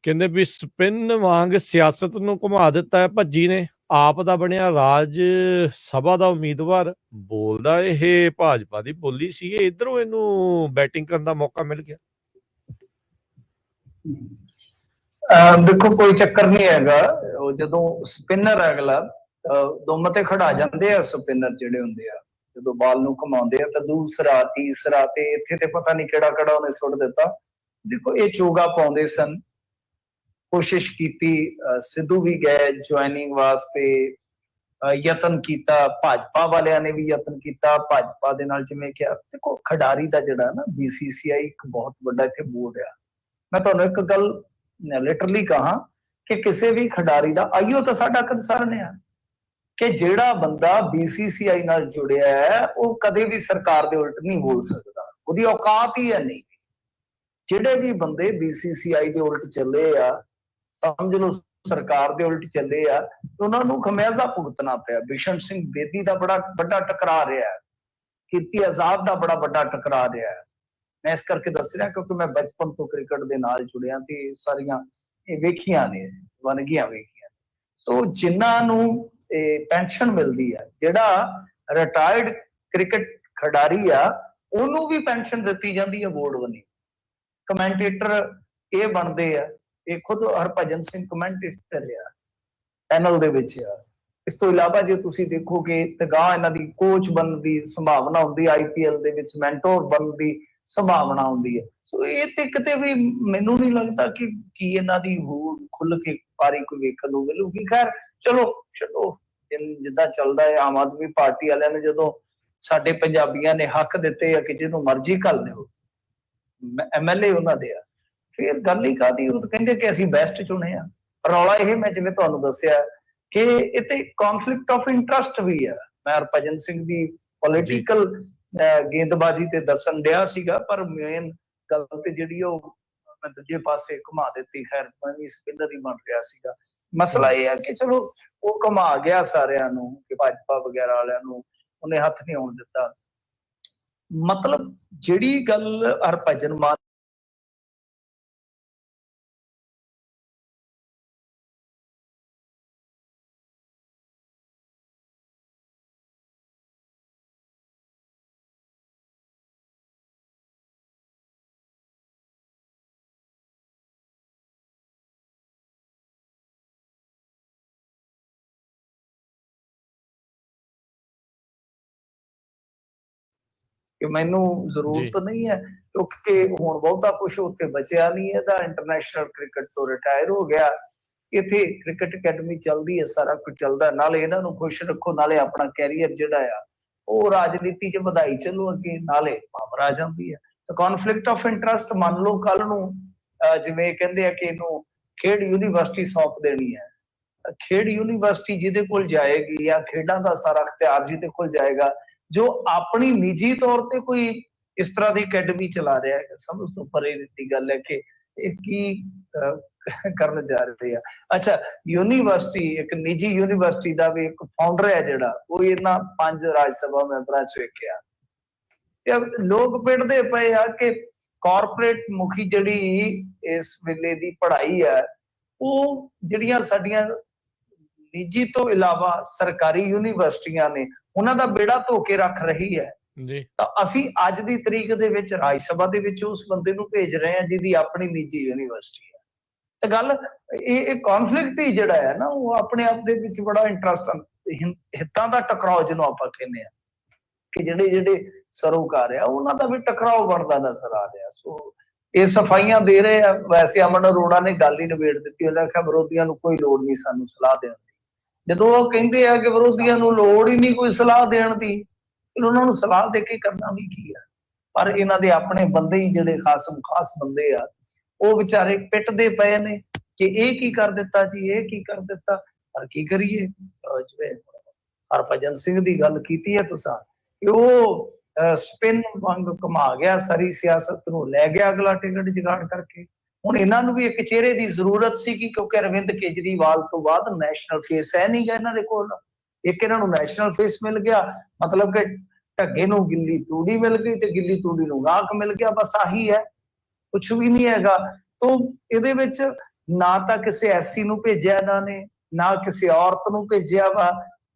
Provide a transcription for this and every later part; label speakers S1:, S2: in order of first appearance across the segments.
S1: ਕਹਿੰਦੇ ਵੀ ਸਪਿਨ ਵਾਂਗ ਸਿਆਸਤ ਨੂੰ ਘੁਮਾ ਦਿੱਤਾ ਹੈ ਭੱਜੀ ਨੇ। ਆਪ ਦਾ ਬਣਿਆ ਰਾਜ ਸਭਾ ਦਾ ਉਮੀਦਵਾਰ ਬੋਲਦਾ ਇਹ ਭਾਜਪਾ ਦੀ ਬੋਲੀ ਸੀ, ਇਧਰੋਂ ਇਹਨੂੰ ਬੈਟਿੰਗ ਕਰਨ ਦਾ ਮੌਕਾ ਮਿਲ ਗਿਆ।
S2: ਦੇਖੋ ਕੋਈ ਚੱਕਰ ਨਹੀਂ ਹੈਗਾ, ਜਦੋਂ ਸਪਿਨਰ ਅਗਲਾ ਦੁਮ ਤੇ ਖੜਾ ਜਾਂਦੇ ਆ ਸਪਿਨਰ ਜਿਹੜੇ ਹੁੰਦੇ ਆ, ਜਦੋਂ ਬਾਲ ਨੂੰ ਘੁਮਾਉਂਦੇ ਆ ਤਾਂ ਦੂਸਰਾ ਤੀਸਰਾ ਤੇ ਇੱਥੇ ਤੇ ਪਤਾ ਨਹੀਂ ਕਿਹੜਾ ਕਿਹੜਾ ਉਹਨੇ ਸੁੱਟ ਦਿੱਤਾ। ਦੇਖੋ ਇਹ ਚੋਗਾ ਪਾਉਂਦੇ ਸਨ, ਕੋਸ਼ਿਸ਼ ਕੀਤੀ, ਸਿੱਧੂ ਵੀ ਗਏ ਜੁਆਇਨਿੰਗ ਵਾਸਤੇ, ਯਤਨ ਕੀਤਾ, ਭਾਜਪਾ ਵਾਲਿਆਂ ਨੇ ਵੀ ਯਤਨ ਕੀਤਾ ਭਾਜਪਾ ਦੇ ਨਾਲ। ਜਿਵੇਂ ਕਿਹਾ ਦੇਖੋ ਖਿਡਾਰੀ ਦਾ ਜਿਹੜਾ ਨਾ BCCI ਇੱਕ ਬਹੁਤ ਵੱਡਾ ਇੱਥੇ ਬੋਰਡ ਆ। ਮੈਂ ਤੁਹਾਨੂੰ ਇੱਕ ਗੱਲ ਲਿਟਰਲੀ ਕਹਾਂ ਕਿ ਕਿਸੇ ਵੀ ਖਿਡਾਰੀ ਦਾ ਆਈਓ ਤਾਂ ਸਾਡਾ ਕੰਸਰਨ ਆ ਕਿ ਜਿਹੜਾ ਬੰਦਾ BCCI ਨਾਲ ਜੁੜਿਆ ਹੈ ਉਹ ਕਦੇ ਵੀ ਸਰਕਾਰ ਦੇ ਉਲਟ ਨਹੀਂ ਬੋਲ ਸਕਦਾ, ਉਹਦੀ ਔਕਾਤ ਹੀ ਹੈ ਨਹੀਂ। ਜਿਹੜੇ ਵੀ ਬੰਦੇ BCCI ਦੇ ਉਲਟ ਚੱਲੇ ਆ, ਸਮਝ ਲਓ ਸਰਕਾਰ ਦੇ ਉਲਟ ਚੱਲੇ ਆ, ਉਹਨਾਂ ਨੂੰ ਖਮਿਆਜ਼ਾ ਭੁਗਤਣਾ ਪਿਆ। ਬਿਸ਼ਨ ਸਿੰਘ ਬੇਦੀ ਦਾ ਬੜਾ ਵੱਡਾ ਟਕਰਾ ਰਿਹਾ, ਕੀਰਤੀ ਆਜ਼ਾਦ ਦਾ ਬੜਾ ਵੱਡਾ ਟਕਰਾ ਰਿਹਾ। ਮੈਂ ਇਸ ਕਰਕੇ ਦੱਸ ਰਿਹਾ ਕਿਉਂਕਿ ਮੈਂ ਬਚਪਨ ਤੋਂ ਕ੍ਰਿਕਟ ਦੇ ਨਾਲ ਜੁੜਿਆ ਤੇ ਸਾਰੀਆਂ ਇਹ ਵੇਖੀਆਂ ਨੇ, ਵੰਨਗੀਆਂ ਵੇਖੀਆਂ। ਸੋ ਜਿਨ੍ਹਾਂ ਨੂੰ ਪੈਨਸ਼ਨ ਮਿਲਦੀ ਹੈ, ਜਿਹੜਾ ਰਿਟਾਇਰਡ ਕ੍ਰਿਕਟ ਖਿਡਾਰੀ ਆ ਉਹਨੂੰ ਵੀ ਪੈਨਸ਼ਨ ਦਿੱਤੀ ਜਾਂਦੀ ਹੈ ਬੋਰਡ ਵੱਲੋਂ। ਕਮੈਂਟੇਟਰ ਇਹ ਬਣਦੇ ਆ, ਇਹ ਖੁਦ ਹਰਭਜਨ ਸਿੰਘ ਕਮੈਂਟੇਟਰ ਆ ਪੈਨਲ ਦੇ ਵਿੱਚ ਆ। ਇਸ ਤੋਂ ਇਲਾਵਾ ਜੇ ਤੁਸੀਂ ਦੇਖੋਗੇ ਤਗਾਹ ਇਹਨਾਂ ਦੀ ਕੋਚ ਬਣਨ ਦੀ ਸੰਭਾਵਨਾ ਹੁੰਦੀ, IPL ਦੇ ਵਿੱਚ ਮੈਂਟੋਰ ਬਣਨ ਦੀ ਸੰਭਾਵਨਾ ਹੁੰਦੀ ਹੈ। ਸੋ ਇਹ ਤੇ ਕਿਤੇ ਵੀ ਮੈਨੂੰ ਨਹੀਂ ਲੱਗਦਾ ਕਿ ਇਹਨਾਂ ਦੀ ਖੁੱਲ ਕੇ ਪਾਰੀ ਕੋਈ ਵੇਖਣ ਨੂੰ ਮਿਲੂਗੀ। ਖੈਰ ਚਲੋ ਛੱਡੋ, ਜਿੱਦਾਂ ਚੱਲਦਾ ਹੈ। ਆਮ ਆਦਮੀ ਪਾਰਟੀ ਵਾਲਿਆਂ ਨੇ ਜਦੋਂ ਸਾਡੇ ਪੰਜਾਬੀਆਂ ਨੇ ਹੱਕ ਦਿੱਤੇ ਆ ਕਿ ਜਿਹਨੂੰ ਮਰਜ਼ੀ ਘੱਲ ਦਿਓ, MLA ਉਹਨਾਂ ਦੇ ਆ, ਫਿਰ ਗੱਲ ਹੀ ਕਾਹਦੀ। ਉਹ ਕਹਿੰਦੇ ਕਿ ਅਸੀਂ ਬੈਸਟ ਚੁਣੇ ਆ। ਰੌਲਾ ਇਹ ਮੈਂ ਜਿਵੇਂ ਤੁਹਾਨੂੰ ਦੱਸਿਆ ਕਿ ਇਹ ਤੇ ਕੌਨਫਲਿਕਟ ਆਫ ਇੰਟਰਸਟ ਵੀ ਆ। ਮੈਂ ਹਰਭਜਨ ਸਿੰਘ ਦੀ ਪੋਲੀਟੀਕਲ ਗੇਂਦਬਾਜ਼ੀ ਤੇ ਦੱਸਣ ਡਿਆ ਸੀਗਾ, ਪਰ ਮੇਨ ਗੱਲ ਤੇ ਜਿਹੜੀ ਉਹ ਮੈਂ ਦੂਜੇ ਪਾਸੇ ਘੁਮਾ ਦਿੱਤੀ। ਖੈਰ ਮੈਂ ਵੀ ਸਪਿਨਰ ਹੀ ਬਣ ਰਿਹਾ ਸੀਗਾ। ਮਸਲਾ ਇਹ ਆ ਕਿ ਚਲੋ ਉਹ ਘੁਮਾ ਗਿਆ ਸਾਰਿਆਂ ਨੂੰ ਕਿ ਭਾਜਪਾ ਵਗੈਰਾ ਵਾਲਿਆਂ ਨੂੰ ਉਹਨੇ ਹੱਥ ਨਹੀਂ ਆਉਣ ਦਿੱਤਾ। ਮਤਲਬ ਜਿਹੜੀ ਗੱਲ ਹਰਭਜਨ ਮਾਨ ਕਿ ਮੈਨੂੰ ਜ਼ਰੂਰਤ ਨਹੀਂ ਹੈ ਕਿਉਂਕਿ ਹੁਣ ਬਹੁਤਾ ਕੁਝ ਉੱਥੇ ਬਚਿਆ ਨਹੀਂ। ਇਹਦਾ ਇੰਟਰਨੈਸ਼ਨਲ ਕ੍ਰਿਕਟ ਤੋਂ ਰਿਟਾਇਰ ਹੋ ਗਿਆ। ਇੱਥੇ ਕ੍ਰਿਕਟ ਅਕੈਡਮੀ ਚੱਲਦੀ ਹੈ, ਸਾਰਾ ਕੁਝ ਚੱਲਦਾ। ਨਾਲੇ ਇਹਨਾਂ ਨੂੰ ਖੁਸ਼ ਰੱਖੋ, ਨਾਲੇ ਆਪਣਾ ਕੈਰੀਅਰ ਜਿਹੜਾ ਆ ਉਹ ਰਾਜਨੀਤੀ 'ਚ ਵਧਾਈ ਚੱਲੋ ਅੱਗੇ, ਨਾਲੇ ਪਾਵਰ ਆ ਜਾਂਦੀ ਹੈ। ਤਾਂ ਕੌਨਫਲਿਕਟ ਆਫ ਇੰਟਰਸਟ ਮੰਨ ਲਓ ਕੱਲ ਨੂੰ ਜਿਵੇਂ ਕਹਿੰਦੇ ਆ ਕਿ ਇਹਨੂੰ ਖੇਡ ਯੂਨੀਵਰਸਿਟੀ ਸੌਂਪ ਦੇਣੀ ਹੈ। ਖੇਡ ਯੂਨੀਵਰਸਿਟੀ ਜਿਹਦੇ ਕੋਲ ਜਾਏਗੀ ਜਾਂ ਖੇਡਾਂ ਦਾ ਸਾਰਾ ਅਖਤਿਆਰ ਜਿਹਦੇ ਕੋਲ ਜਾਏਗਾ, ਜੋ ਆਪਣੀ ਨਿੱਜੀ ਤੌਰ ਤੇ ਕੋਈ ਇਸ ਤਰ੍ਹਾਂ ਦੀ ਅਕੈਡਮੀ ਚਲਾ ਰਿਹਾ ਹੈ, ਸਮਝ ਤੋਂ ਪਰੇ ਦੀ ਗੱਲ ਹੈ ਕਿ ਇਹ ਕੀ ਕਰਨ ਜਾ ਰਹੇ ਆ। ਅੱਛਾ, ਯੂਨੀਵਰਸਿਟੀ ਇੱਕ ਨਿੱਜੀ ਯੂਨੀਵਰਸਿਟੀ ਦਾ ਵੀ ਇੱਕ ਫਾਊਂਡਰ ਹੈ ਜਿਹੜਾ, ਉਹ ਇਹਨਾਂ 5 ਰਾਜ ਸਭਾ ਮੈਂਬਰਾਂ ਚ ਵੇਖਿਆ। ਤੇ ਲੋਕ ਪਿੱਟਦੇ ਪਏ ਆ ਕਿ ਕਾਰਪੋਰੇਟ ਮੁਖੀ ਜਿਹੜੀ ਇਸ ਵੇਲੇ ਦੀ ਪੜ੍ਹਾਈ ਹੈ, ਉਹ ਜਿਹੜੀਆਂ ਸਾਡੀਆਂ ਨਿੱਜੀ ਤੋਂ ਇਲਾਵਾ ਸਰਕਾਰੀ ਯੂਨੀਵਰਸਿਟੀਆਂ ਨੇ ਉਹਨਾਂ ਦਾ ਬੇੜਾ ਧੋ ਕੇ ਰੱਖ ਰਹੀ ਹੈ। ਤਾਂ ਅਸੀਂ ਅੱਜ ਦੀ ਤਰੀਕ ਦੇ ਵਿੱਚ ਰਾਜ ਸਭਾ ਦੇ ਵਿੱਚ ਉਸ ਬੰਦੇ ਨੂੰ ਭੇਜ ਰਹੇ ਹਾਂ ਜਿਹਦੀ ਆਪਣੀ ਨਿੱਜੀ ਯੂਨੀਵਰਸਿਟੀ ਹੈ। ਤੇ ਗੱਲ ਇਹ ਕੌਨਫਲਿਕਟ ਹੀ ਜਿਹੜਾ ਹੈ ਨਾ, ਉਹ ਆਪਣੇ ਆਪ ਦੇ ਵਿੱਚ ਬੜਾ ਇੰਟਰਸਟ, ਹਿੱਤਾਂ ਦਾ ਟਕਰਾਓ ਜਿਹਨੂੰ ਆਪਾਂ ਕਹਿੰਦੇ ਆ ਕਿ ਜਿਹੜੇ ਸਰੋਕਾਰ ਆ ਉਹਨਾਂ ਦਾ ਵੀ ਟਕਰਾਓ ਬਣਦਾ ਨਜ਼ਰ ਆ ਰਿਹਾ। ਸੋ ਇਹ ਸਫਾਈਆਂ ਦੇ ਰਹੇ ਆ। ਵੈਸੇ ਅਮਨ ਅਰੋੜਾ ਨੇ ਗੱਲ ਹੀ ਨਿਬੇੜ ਦਿੱਤੀ, ਉਹਨੇ ਆਖਿਆ ਵਿਰੋਧੀਆਂ ਨੂੰ ਕੋਈ ਲੋੜ ਨਹੀਂ ਸਾਨੂੰ ਸਲਾਹ ਦੇਣ ਦੀ। ਜਦੋਂ ਉਹ ਕਹਿੰਦੇ ਆ ਕਿ ਵਿਰੋਧੀਆਂ ਨੂੰ ਲੋੜ ਹੀ ਨਹੀਂ ਕੋਈ ਸਲਾਹ ਦੇਣ ਦੀ, ਉਹਨਾਂ ਨੂੰ ਸਲਾਹ ਦੇ ਕੇ ਕਰਨਾ ਵੀ ਕੀ ਆ। ਪਰ ਇਹਨਾਂ ਦੇ ਆਪਣੇ ਬੰਦੇ ਹੀ ਜਿਹੜੇ ਖਾਸ ਬੰਦੇ ਆ, ਉਹ ਵਿਚਾਰੇ ਪਿੱਟਦੇ ਪਏ ਨੇ ਕਿ ਇਹ ਕੀ ਕਰ ਦਿੱਤਾ ਜੀ, ਇਹ ਕੀ ਕਰ ਦਿੱਤਾ। ਪਰ ਕੀ ਕਰੀਏ, ਜਿਵੇਂ ਹਰਭਜਨ ਸਿੰਘ ਦੀ ਗੱਲ ਕੀਤੀ ਹੈ ਤੁਸੀਂ ਕਿ ਉਹ ਸਪਿਨ ਵਾਂਗ ਘੁਮਾ ਗਿਆ ਸਾਰੀ ਸਿਆਸਤ ਨੂੰ, ਲੈ ਗਿਆ ਅਗਲਾ ਟਿਕਟ ਜੁਗਾੜ ਕਰਕੇ। ਹੁਣ ਇਹਨਾਂ ਨੂੰ ਵੀ ਇੱਕ ਚਿਹਰੇ ਦੀ ਜ਼ਰੂਰਤ ਸੀ ਕਿਉਂਕਿ ਅਰਵਿੰਦ ਕੇਜਰੀਵਾਲ ਤੋਂ ਬਾਅਦ ਨੈਸ਼ਨਲ ਫੇਸ ਹੈ ਨਹੀਂ ਗਾ ਇਹਨਾਂ ਦੇ ਕੋਲ। ਇੱਕ ਇਹਨਾਂ ਨੂੰ ਨੈਸ਼ਨਲ ਫੇਸ ਮਿਲ ਗਿਆ, ਮਤਲਬ ਕਿ ਢੱਗੇ ਨੂੰ ਗਿੱਲੀ ਤੂੜੀ ਮਿਲ ਗਈ ਤੇ ਗਿੱਲੀ ਤੂੜੀ ਨੂੰ ਗਾਹਕ ਮਿਲ ਗਿਆ, ਬਸ ਆਹੀ ਹੈ, ਕੁਛ ਵੀ ਨਹੀਂ ਹੈਗਾ। ਤੋਂ ਇਹਦੇ ਵਿੱਚ ਨਾ ਤਾਂ ਕਿਸੇ ਐਸੀ ਨੂੰ ਭੇਜਿਆ ਇਹਨਾਂ ਨੇ, ਨਾ ਕਿਸੇ ਔਰਤ ਨੂੰ ਭੇਜਿਆ ਵਾ।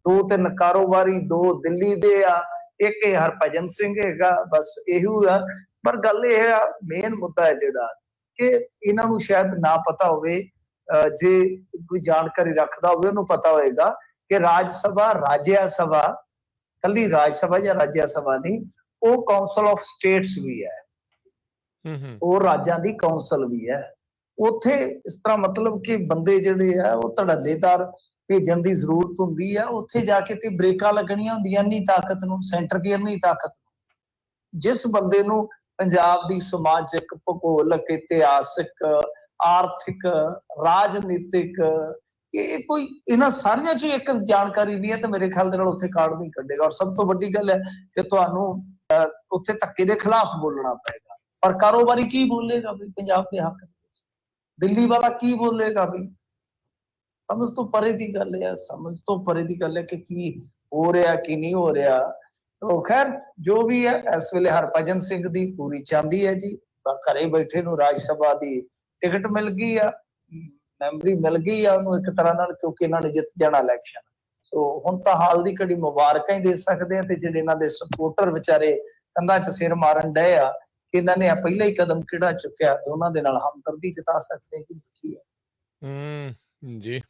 S2: 2-3 ਕਾਰੋਬਾਰੀ, 2 ਦਿੱਲੀ ਦੇ ਆ, ਇੱਕ ਇਹ ਹਰਭਜਨ ਸਿੰਘ ਹੈਗਾ, ਬਸ ਇਹੀ ਆ। ਪਰ ਗੱਲ ਇਹ ਆ, ਮੇਨ ਮੁੱਦਾ ਹੈ ਜਿਹੜਾ ਕਿ ਇਹਨਾਂ ਨੂੰ ਸ਼ਾਇਦ ਨਾ ਪਤਾ ਹੋਵੇ, ਜੇ ਕੋਈ ਜਾਣਕਾਰੀ ਰੱਖਦਾ ਹੋਵੇ ਉਹਨੂੰ ਪਤਾ ਹੋਏਗਾ ਕਿ ਰਾਜ ਸਭਾ, ਰਾਜਿਆ ਸਭਾ, ਕੱਲੀ ਰਾਜ ਸਭਾ ਜਾਂ ਰਾਜਿਆ ਸਭਾ ਨਹੀਂ, ਉਹ ਕਾਉਂਸਲ ਆਫ ਸਟੇਟਸ ਵੀ ਹੈ, ਉਹ ਰਾਜਾਂ ਦੀ ਕਾਉਂਸਲ ਵੀ ਹੈ। ਉੱਥੇ ਇਸ ਤਰ੍ਹਾਂ ਮਤਲਬ ਕਿ ਬੰਦੇ ਜਿਹੜੇ ਆ ਉਹ ਧੜੱਲੇਦਾਰ ਭੇਜਣ ਦੀ ਜ਼ਰੂਰਤ ਹੁੰਦੀ ਆ। ਉੱਥੇ ਜਾ ਕੇ ਤੇ ਬ੍ਰੇਕਾਂ ਲੱਗਣੀਆਂ ਹੁੰਦੀਆਂ ਇੰਨੀ ਤਾਕਤ ਨੂੰ, ਸੈਂਟਰ ਦੀ ਇੰਨੀ ਤਾਕਤ ਨੂੰ। ਜਿਸ ਬੰਦੇ ਨੂੰ ਪੰਜਾਬ ਦੀ ਸਮਾਜਿਕ, ਭੂਗੋਲਕ, ਇਤਿਹਾਸਕ, ਆਰਥਿਕ, ਰਾਜਨੀਤਿਕ, ਇਹ ਕੋਈ ਇਹਨਾਂ ਸਾਰੀਆਂ ਚੋਂ ਇੱਕ ਜਾਣਕਾਰੀ ਨਹੀਂ ਹੈ ਤੇ ਮੇਰੇ ਖਿਆਲ ਦੇ ਨਾਲ ਉੱਥੇ ਕਾਰਡ ਨਹੀਂ ਕੱਢੇਗਾ। ਔਰ ਸਭ ਤੋਂ ਵੱਡੀ ਗੱਲ ਹੈ ਕਿ ਤੁਹਾਨੂੰ ਉੱਥੇ ਧੱਕੇ ਦੇ ਖਿਲਾਫ ਬੋਲਣਾ ਪਏਗਾ। ਪਰ ਕਾਰੋਬਾਰੀ ਕੀ ਬੋਲੇਗਾ ਵੀ ਪੰਜਾਬ ਦੇ ਹੱਕ ਵਿੱਚ? ਦਿੱਲੀ ਵਾਲਾ ਕੀ ਬੋਲੇਗਾ ਵੀ? ਸਮਝ ਤੋਂ ਪਰੇ ਦੀ ਗੱਲ ਹੈ, ਸਮਝ ਤੋਂ ਪਰੇ ਦੀ ਗੱਲ ਹੈ ਕਿ ਕੀ ਹੋ ਰਿਹਾ ਕੀ ਨਹੀਂ ਹੋ ਰਿਹਾ। तो खैर जो भी है, इस वेले हरभजन सिंह दी पूरी चांदी है जी। घरे बैठे नूं राज सभा दी टिकट मिल गई आ, मैंबरी मिल गई आ उन्होंने एक तरह नाल, क्योंकि इन्होंने जित जाना इलेक्शन। सो हुण तां हाल दी घड़ी मुबारकां ही दे सकदे आ, ते जिहड़े इन्हां दे सपोर्टर बेचारे कंधां 'च सिर मारन डए आ कि इन्हां ने पहला ही कदम किहड़ा चुक्या, ते उन्हां दे नाल हमदर्दी जता सकदे जी।
S1: जी